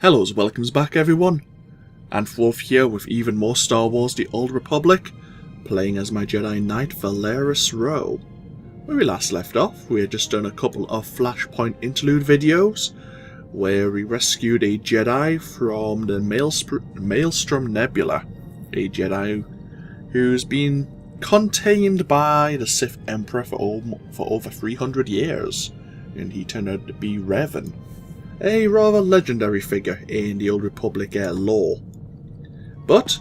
Hello, welcomes back everyone. AnthWolf here with even more Star Wars The Old Republic, playing as my Jedi Knight Valeris Roh. Where we last left off, we had just done a couple of Flashpoint interlude videos, where we rescued a Jedi from the Maelstrom Nebula, a Jedi who's been contained by the Sith Emperor for over 300 years, and he turned out to be Revan, a rather legendary figure in the Old Republic lore. But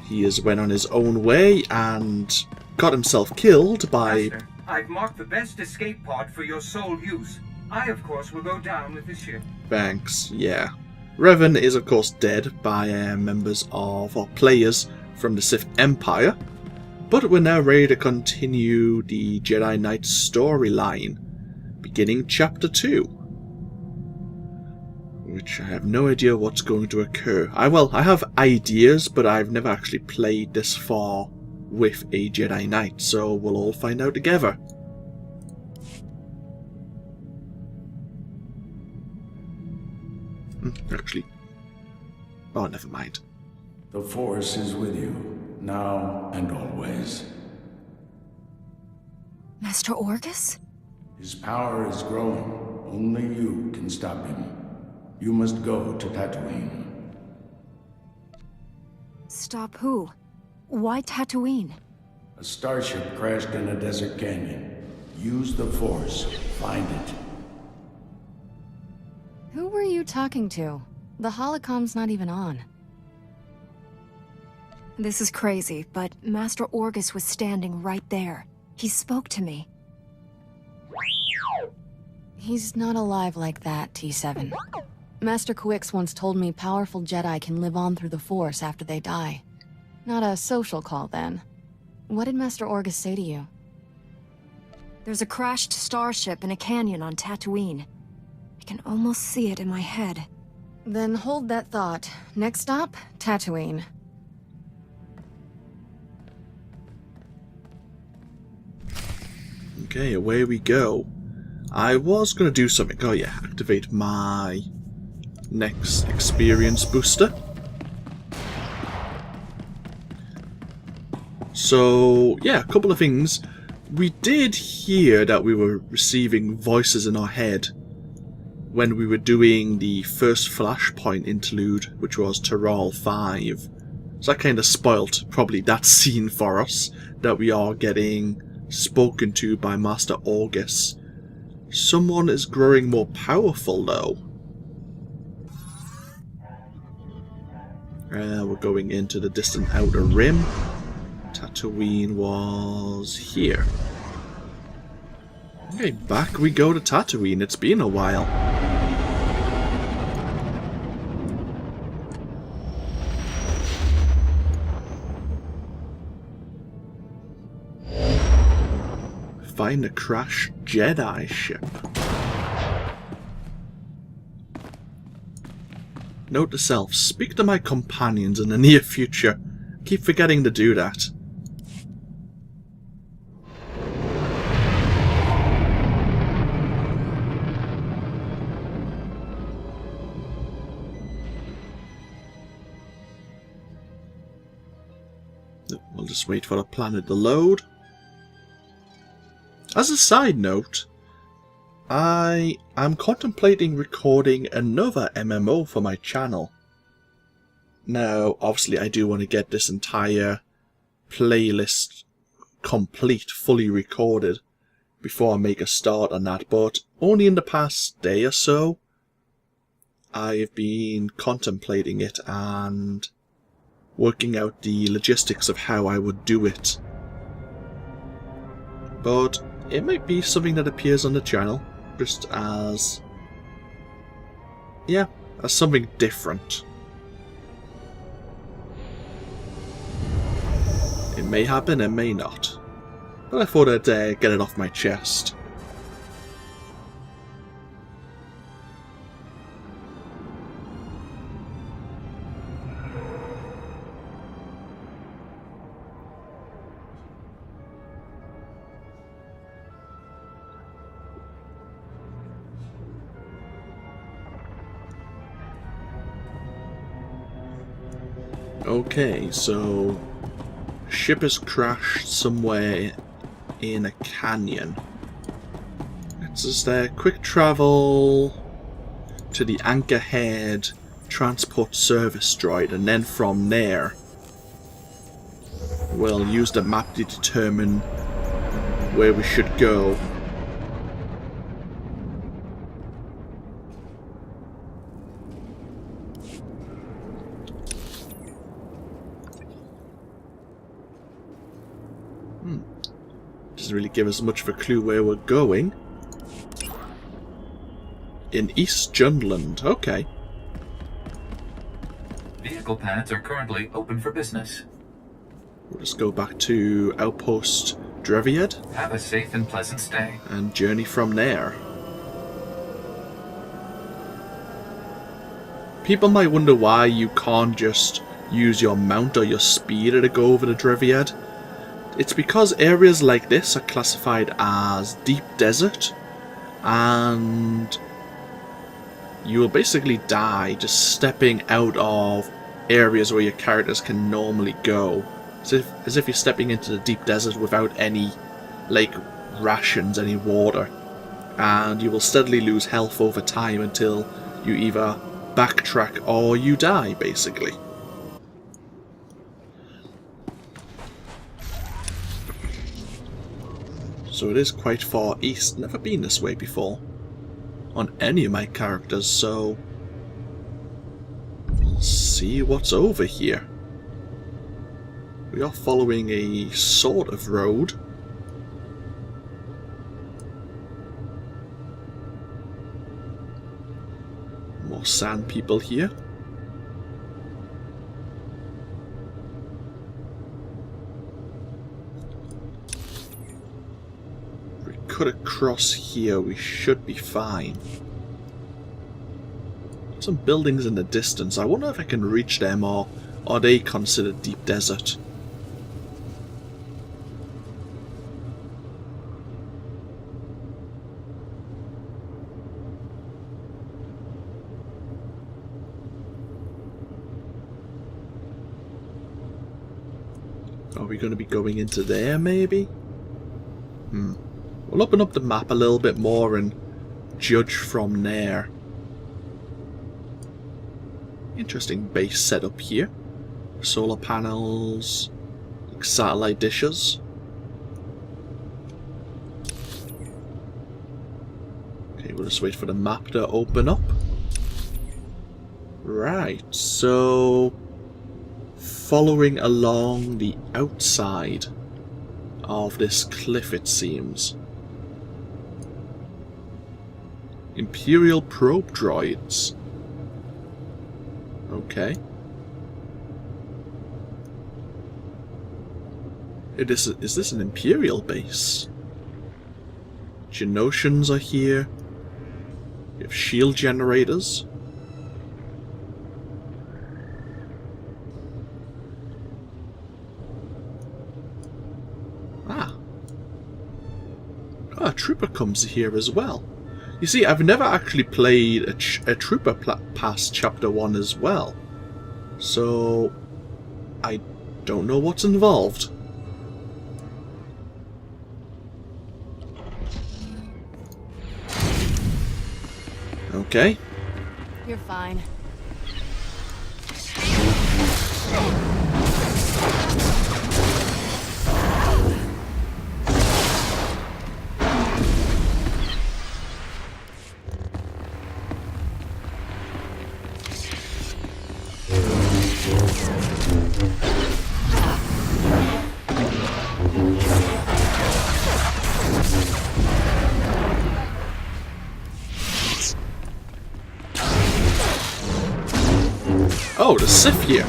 he has went on his own way and got himself killed by... Master, I've marked the best escape pod for your sole use. I, of course, will go down with the ship. Thanks, yeah. Revan is, of course, dead by members of, or players from the Sith Empire. But we're now ready to continue the Jedi Knight storyline, beginning Chapter 2. Which I have no idea what's going to occur. I have ideas, but I've never actually played this far with a Jedi Knight, so we'll all find out together. Actually... oh, never mind. The Force is with you, now and always. Master Orgus? His power is growing. Only you can stop him. You must go to Tatooine. Stop who? Why Tatooine? A starship crashed in a desert canyon. Use the Force. Find it. Who were you talking to? The holocom's not even on. This is crazy, but Master Orgus was standing right there. He spoke to me. He's not alive like that, T7. Master Quix once told me powerful Jedi can live on through the Force after they die. Not a social call, then. What did Master Orgus say to you? There's a crashed starship in a canyon on Tatooine. I can almost see it in my head. Then hold that thought. Next stop, Tatooine. Okay, away we go. I was going to do something. Oh yeah, activate my next experience booster. So, yeah, a couple of things. We did hear that we were receiving voices in our head when we were doing the first Flashpoint interlude, which was Taral 5. So that kind of spoilt probably that scene for us, that we are getting spoken to by Master Orgus. Someone is growing more powerful though. We're going into the distant outer rim. Tatooine was here. Okay, back we go to Tatooine. It's been a while. Find a crashed Jedi ship. Note to self, speak to my companions in the near future. Keep forgetting to do that. We'll just wait for the planet to load. As a side note, I am contemplating recording another MMO for my channel. Now, obviously I do want to get this entire playlist complete, fully recorded, before I make a start on that, but only in the past day or so, I've been contemplating it and working out the logistics of how I would do it. But it might be something that appears on the channel, just as... yeah, as something different. It may happen, it may not. But I thought I'd get it off my chest. Okay, so ship has crashed somewhere in a canyon. It's just a quick travel to the Anchorhead transport service droid, and then from there we'll use the map to determine where we should go. Doesn't really give us much of a clue where we're going. In East Jundland, okay. Vehicle pads are currently open for business. We'll just go back to Outpost Dreviad. Have a safe and pleasant stay. And journey from there. People might wonder why you can't just use your mount or your speeder to go over the Dreviad. It's because areas like this are classified as deep desert, and you will basically die just stepping out of areas where your characters can normally go. As if you're stepping into the deep desert without any, like, rations, any water. And you will steadily lose health over time until you either backtrack or you die, basically. So it is quite far east. Never been this way before on any of my characters, so let's see what's over here. We are following a sort of road. More sand people here. If we cut across here, we should be fine. Some buildings in the distance. I wonder if I can reach them, or are they considered deep desert? Are we going to be going into there, maybe? We'll open up the map a little bit more and judge from there. Interesting base setup here. Solar panels, like satellite dishes. Okay, we'll just wait for the map to open up. Right, so following along the outside of this cliff, it seems. Imperial probe droids. Okay. Is this an Imperial base? Genosians are here. We have shield generators. A trooper comes here as well. You see, I've never actually played a trooper past Chapter 1 as well. So, I don't know what's involved. Okay. You're fine. Oh, the Sith here.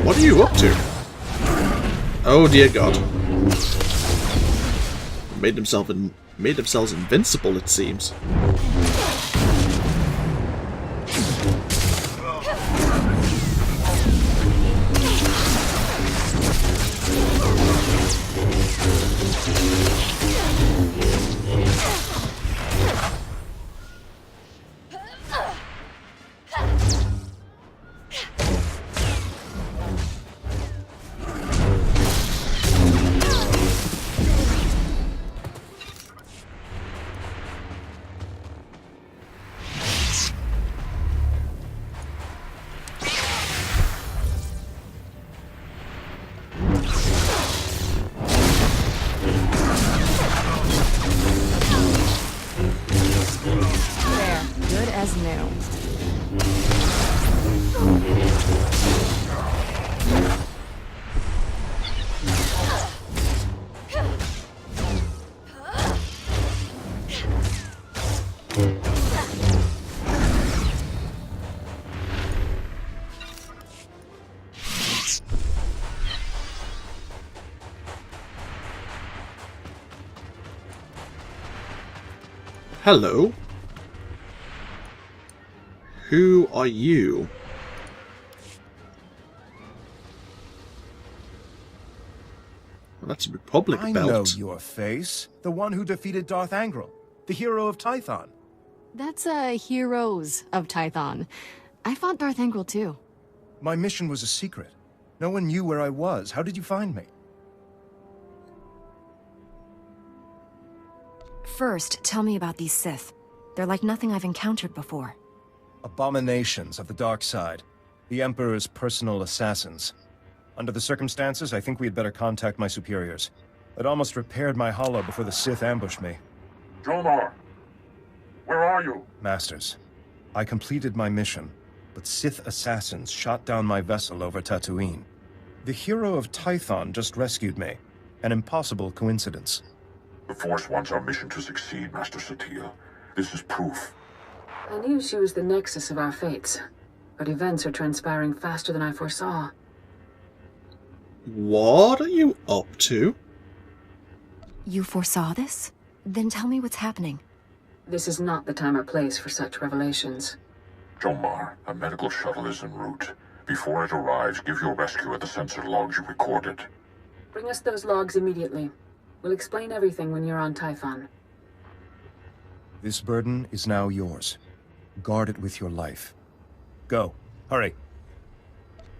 What are you up to? Oh dear God. Made themselves invincible, it seems. Hello. Who are you? Well, that's a Republic belt. I know your face. The one who defeated Darth Angral. The Hero of Tython. That's Heroes of Tython. I fought Darth Angral too. My mission was a secret. No one knew where I was. How did you find me? First, tell me about these Sith. They're like nothing I've encountered before. Abominations of the dark side. The Emperor's personal assassins. Under the circumstances, I think we had better contact my superiors. I'd almost repaired my holo before the Sith ambushed me. Jomar! Where are you? Masters, I completed my mission, but Sith assassins shot down my vessel over Tatooine. The Hero of Tython just rescued me. An impossible coincidence. The Force wants our mission to succeed, Master Satele. This is proof. I knew she was the nexus of our fates, but events are transpiring faster than I foresaw. What are you up to? You foresaw this? Then tell me what's happening. This is not the time or place for such revelations. Jomar, a medical shuttle is en route. Before it arrives, give your rescuer the sensor logs you recorded. Bring us those logs immediately. We'll explain everything when you're on Typhon. This burden is now yours. Guard it with your life. Go. Hurry.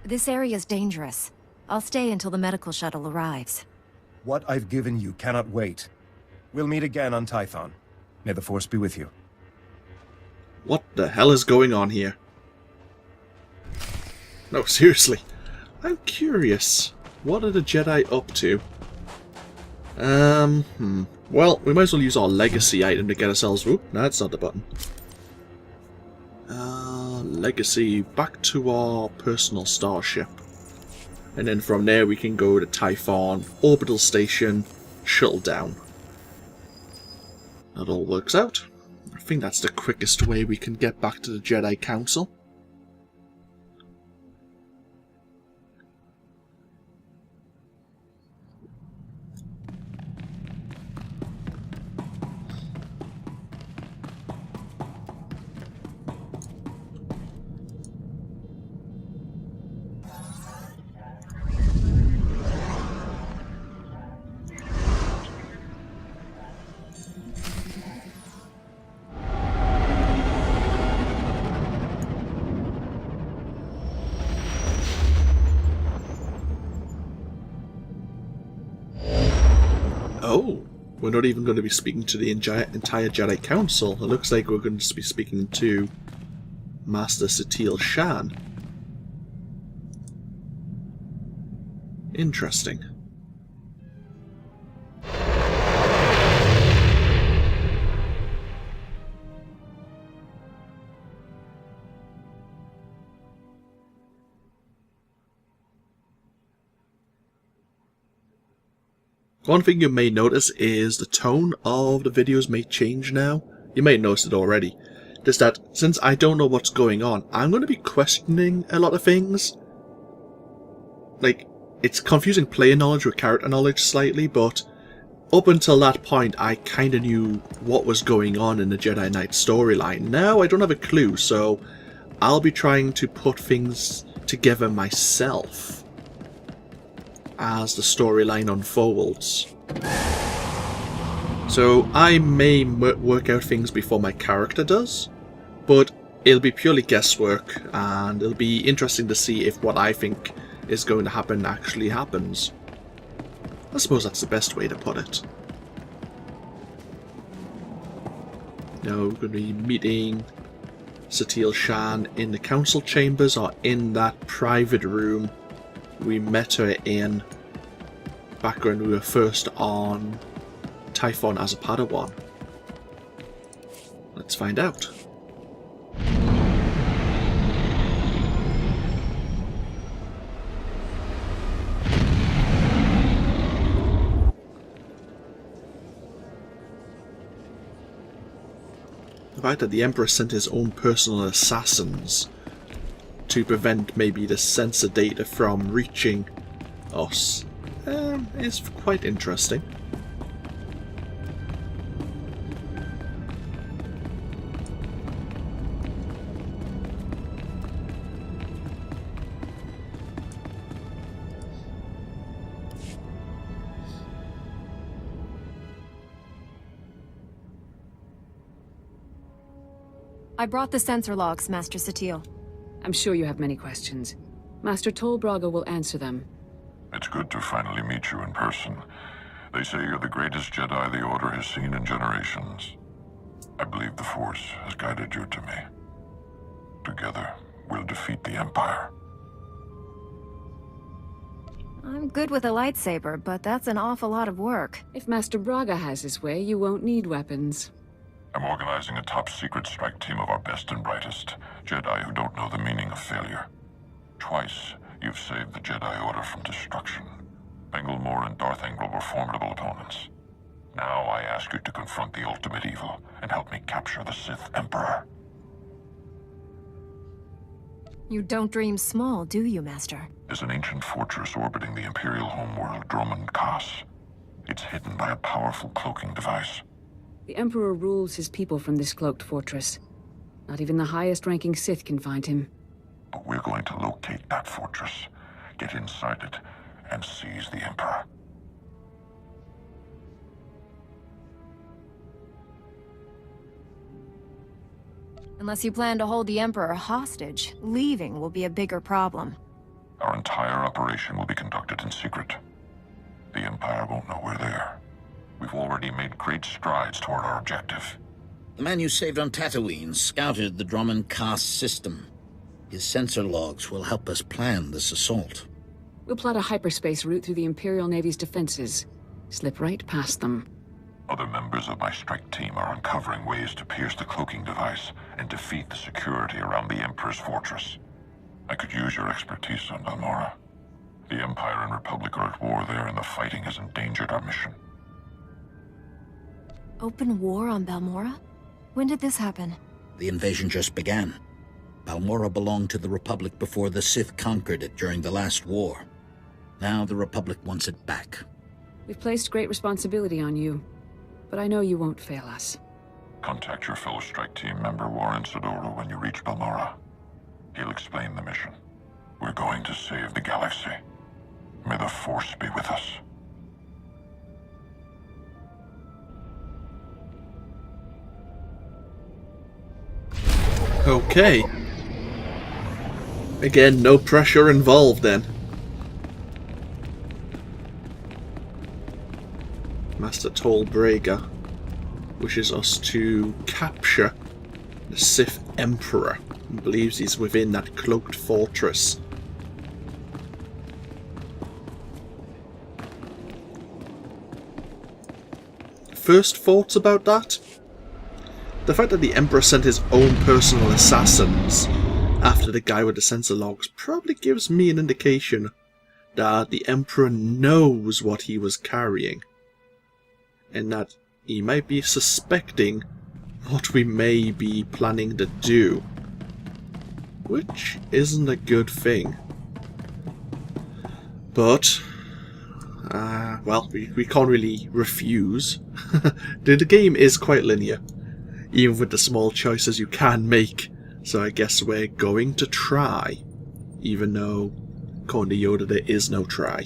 This area's dangerous. I'll stay until the medical shuttle arrives. What I've given you cannot wait. We'll meet again on Tython. May the Force be with you. What the hell is going on here? No, seriously. I'm curious. What are the Jedi up to? Well, we might as well use our legacy item to get ourselves... Oop, no, that's not the button. Legacy, back to our personal starship. And then from there we can go to Typhon, orbital station, shuttle down. That all works out. I think that's the quickest way we can get back to the Jedi Council. Oh, we're not even going to be speaking to the entire Jedi Council. It looks like we're going to be speaking to Master Satele Shan. Interesting. One thing you may notice is the tone of the videos may change now. You may have noticed it already. Just that, since I don't know what's going on, I'm going to be questioning a lot of things. like, it's confusing player knowledge with character knowledge slightly, but up until that point I kind of knew what was going on in the Jedi Knight storyline. Now I don't have a clue, so I'll be trying to put things together myself as the storyline unfolds. So I may work out things before my character does, but it'll be purely guesswork, and it'll be interesting to see if what I think is going to happen actually happens. I suppose that's the best way to put it. Now we're going to be meeting Satele Shan in the council chambers, or in that private room we met her in back when we were first on Tython as a Padawan. Let's find out. The fact that the Emperor sent his own personal assassins to prevent maybe the sensor data from reaching us is quite interesting. I brought the sensor logs, Master Satele. I'm sure you have many questions. Master Tol Braga will answer them. It's good to finally meet you in person. They say you're the greatest Jedi the Order has seen in generations. I believe the Force has guided you to me. Together, we'll defeat the Empire. I'm good with a lightsaber, but that's an awful lot of work. If Master Braga has his way, you won't need weapons. I'm organizing a top-secret strike team of our best and brightest, Jedi who don't know the meaning of failure. Twice, you've saved the Jedi Order from destruction. Bengalmore and Darth Engel were formidable opponents. Now I ask you to confront the ultimate evil and help me capture the Sith Emperor. You don't dream small, do you, Master? There's an ancient fortress orbiting the Imperial homeworld, Dromund Kaas. It's hidden by a powerful cloaking device. The Emperor rules his people from this cloaked fortress. Not even the highest-ranking Sith can find him. But we're going to locate that fortress, get inside it, and seize the Emperor. Unless you plan to hold the Emperor hostage, leaving will be a bigger problem. Our entire operation will be conducted in secret. The Empire won't know we're there. We've already made great strides toward our objective. The man you saved on Tatooine scouted the Dromund Kaas system. His sensor logs will help us plan this assault. We'll plot a hyperspace route through the Imperial Navy's defenses. Slip right past them. Other members of my strike team are uncovering ways to pierce the cloaking device and defeat the security around the Emperor's fortress. I could use your expertise on Balmorra. The Empire and Republic are at war there, and the fighting has endangered our mission. Open war on Balmorra? When did this happen? The invasion just began. Balmorra belonged to the Republic before the Sith conquered it during the last war. Now the Republic wants it back. We've placed great responsibility on you, but I know you won't fail us. Contact your fellow strike team member Warren Sidora when you reach Balmorra. He'll explain the mission. We're going to save the galaxy. May the Force be with us. Okay. Again, no pressure involved then. Master Tol Braga wishes us to capture the Sith Emperor and believes he's within that cloaked fortress. First thoughts about that? The fact that the Emperor sent his own personal assassins after the guy with the sensor logs probably gives me an indication that the Emperor knows what he was carrying, and that he might be suspecting what we may be planning to do, which isn't a good thing. But, well, we can't really refuse. The game is quite linear, even with the small choices you can make. So I guess we're going to try, even though, according to Yoda, there is no try.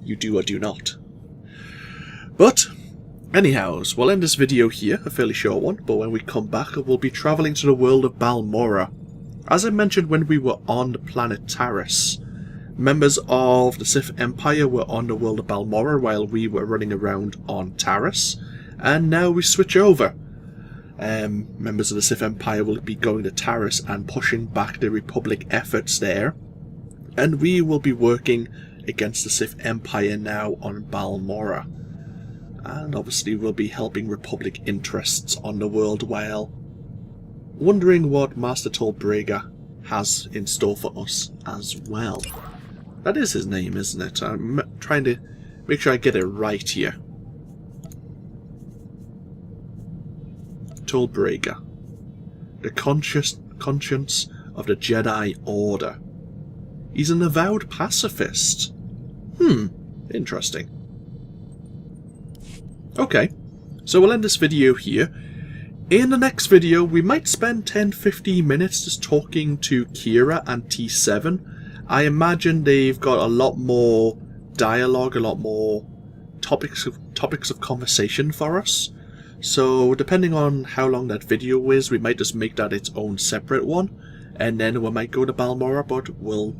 You do or do not. But, anyhows, we'll end this video here, a fairly short one, but when we come back we'll be travelling to the world of Balmorra. As I mentioned when we were on the planet Taris, members of the Sith Empire were on the world of Balmorra while we were running around on Taris, and now we switch over. Members of the Sith Empire will be going to Taris and pushing back the Republic efforts there, and we will be working against the Sith Empire now on Balmorra. And obviously we'll be helping Republic interests on the world while wondering what Master Tol Braga has in store for us as well. That is his name, isn't it? I'm trying to make sure I get it right here. Tol Braga. The conscience of the Jedi Order. He's an avowed pacifist. Interesting. Okay, so we'll end this video here. In the next video, we might spend 10-15 minutes just talking to Kira and T7. I imagine they've got a lot more dialogue, a lot more topics of conversation for us. So depending on how long that video is, we might just make that its own separate one, and then we might go to Balmorra, but we'll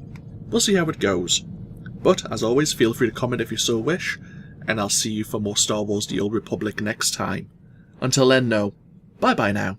see how it goes. But as always, feel free to comment if you so wish, and I'll see you for more Star Wars The Old Republic next time. Until then, though, bye-bye now.